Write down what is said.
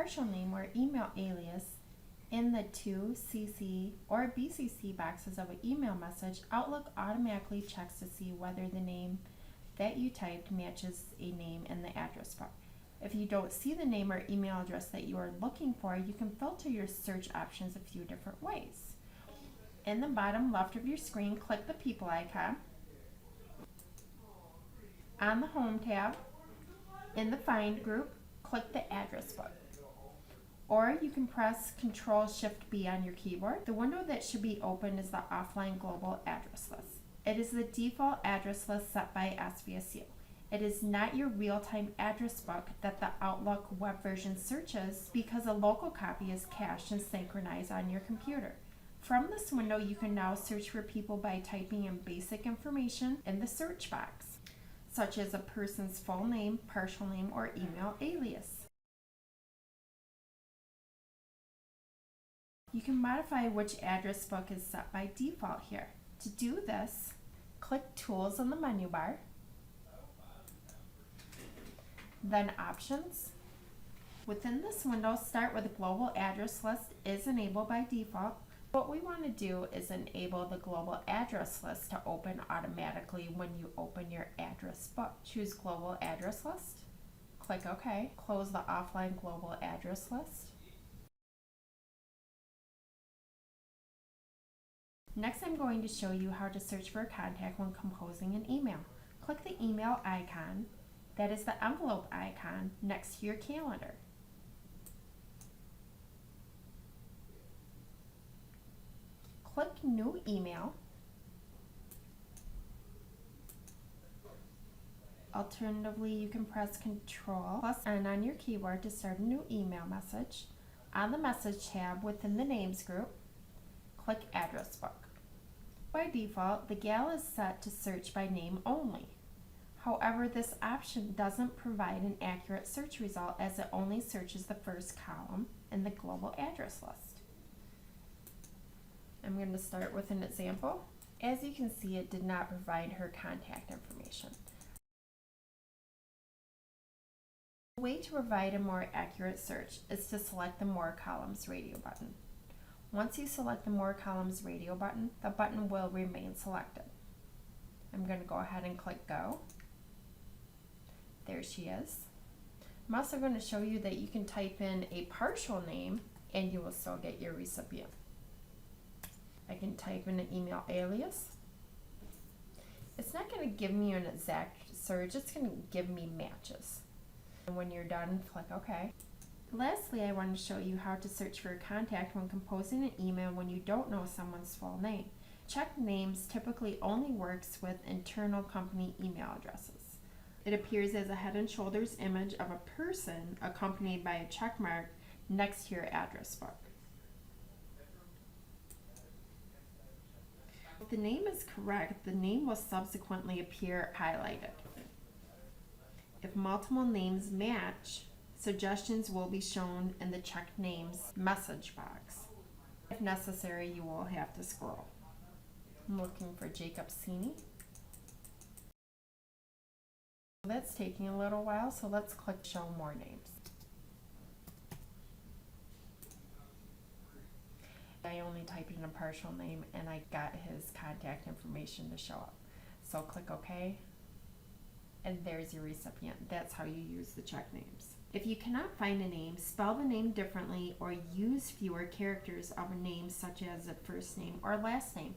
partial name or email alias in the to, CC, or BCC boxes of an email message, Outlook automatically checks to see whether the name that you typed matches a name in the address book. If you don't see the name or email address that you are looking for, you can filter your search options a few different ways. In the bottom left of your screen, click the people icon. On the Home tab, in the Find group, click the address book. Or you can press Ctrl-Shift-B on your keyboard. The window that should be open is the Offline Global Address List. It is the default address list set by SVSU. It is not your real-time address book that the Outlook web version searches because a local copy is cached and synchronized on your computer. From this window, you can now search for people by typing in basic information in the search box, such as a person's full name, partial name, or email alias. You can modify which address book is set by default here. To do this, click Tools in the menu bar, then Options. Within this window, start with the Global Address List is enabled by default. What we want to do is enable the Global Address List to open automatically when you open your address book. Choose Global Address List, click OK, close the Offline Global Address List. Next, I'm going to show you how to search for a contact when composing an email. Click the email icon, that is the envelope icon, next to your calendar. Click New Email. Alternatively, you can press Ctrl+N on your keyboard to start a new email message. On the Message tab within the Names group, click Address Book. By default, the GAL is set to search by name only. However, this option doesn't provide an accurate search result as it only searches the first column in the global address list. I'm going to start with an example. As you can see, it did not provide her contact information. The way to provide a more accurate search is to select the More Columns radio button. Once you select the More Columns radio button, the button will remain selected. I'm going to go ahead and click Go. There she is. I'm also going to show you that you can type in a partial name and you will still get your recipient. I can type in an email alias. It's not going to give me an exact search, it's going to give me matches. And when you're done, click OK. Lastly, I want to show you how to search for a contact when composing an email when you don't know someone's full name. Check names typically only works with internal company email addresses. It appears as a head and shoulders image of a person accompanied by a check mark next to your address book. If the name is correct, the name will subsequently appear highlighted. If multiple names match, suggestions will be shown in the checked names message box. If necessary, you will have to scroll. I'm looking for Jacob Sini. That's taking a little while, so let's click Show More Names. I only typed in a partial name and I got his contact information to show up. So click OK, and there's your recipient. That's how you use the check names. If you cannot find a name, spell the name differently or use fewer characters of a name such as a first name or last name.